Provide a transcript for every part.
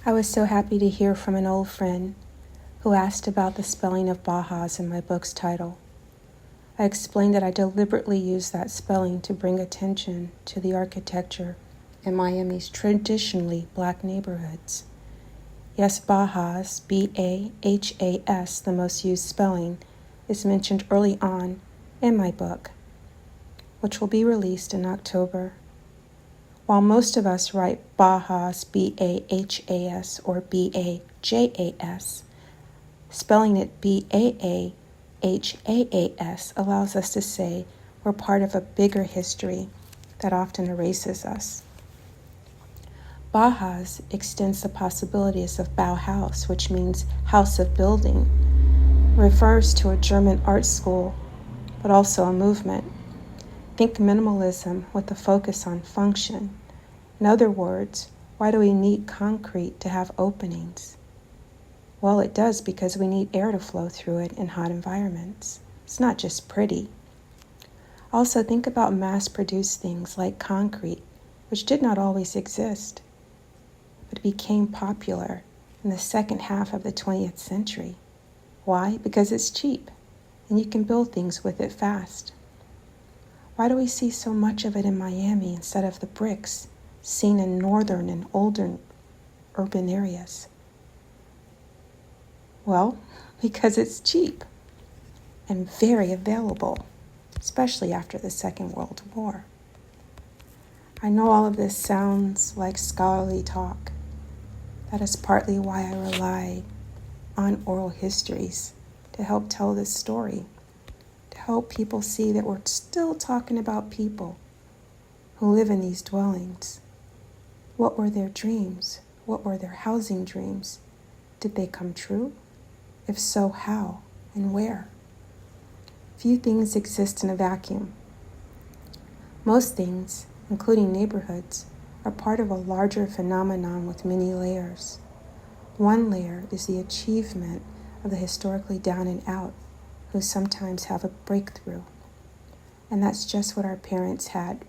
I was so happy to hear from an old friend who asked about the spelling of Baa Haas in my book's title. I explained that I deliberately used that spelling to bring attention to the architecture in Miami's traditionally black neighborhoods. Yes, Bahas, B-A-H-A-S, the most used spelling, is mentioned early on in my book, which will be released in October. While most of us write Bahas, B-A-H-A-S, or B-A-J-A-S, spelling it B-A-A-H-A-A-S allows us to say we're part of a bigger history that often erases us. Bahas extends the possibilities of Baa Haas, which means house of building, refers to a German art school, but also a movement. Think minimalism with a focus on function. In other words, why do we need concrete to have openings? Well, it does because we need air to flow through it in hot environments. It's not just pretty. Also, think about mass-produced things like concrete, which did not always exist, but became popular in the second half of the 20th century. Why? Because it's cheap, and you can build things with it fast. Why do we see so much of it in Miami instead of the bricks seen in northern and older urban areas? Well, because it's cheap and very available, especially after the Second World War. I know all of this sounds like scholarly talk. That is partly why I rely on oral histories to help tell this story, to help people see that we're still talking about people who live in these dwellings. What were their dreams? What were their housing dreams? Did they come true? If so, how and where? Few things exist in a vacuum. Most things, including neighborhoods, are part of a larger phenomenon with many layers. One layer is the achievement of the historically down and out, who sometimes have a breakthrough. And that's just what our parents had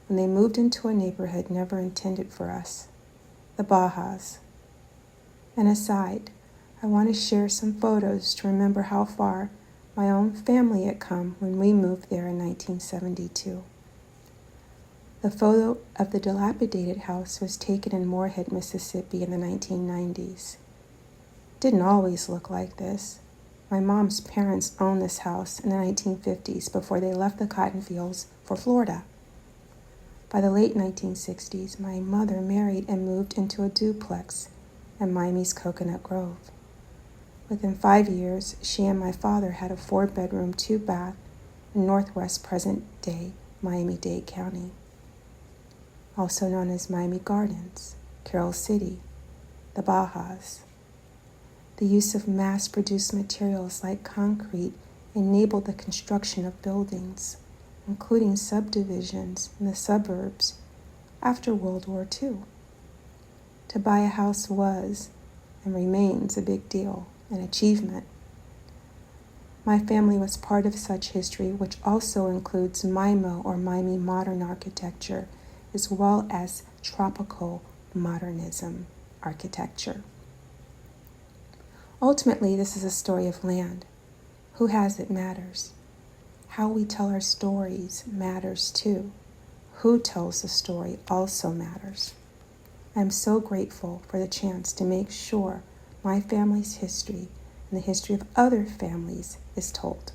when they moved into a neighborhood never intended for us, the Bahas. And aside, I want to share some photos to remember how far my own family had come when we moved there in 1972. The photo of the dilapidated house was taken in Moorhead, Mississippi in the 1990s. It didn't always look like this. My mom's parents owned this house in the 1950s before they left the cotton fields for Florida. By the late 1960s, my mother married and moved into a duplex in Miami's Coconut Grove. Within 5 years, she and my father had a 4-bedroom, 2-bath in northwest present-day Miami-Dade County, also known as Miami Gardens, Carroll City, the Bahas. The use of mass-produced materials like concrete enabled the construction of buildings, including subdivisions in the suburbs after World War II. To buy a house was, and remains, a big deal, an achievement. My family was part of such history, which also includes MIMO, or Miami Modern Architecture, as well as tropical modernism architecture. Ultimately, this is a story of land. Who has it matters. How we tell our stories matters too. Who tells the story also matters. I'm so grateful for the chance to make sure my family's history and the history of other families is told.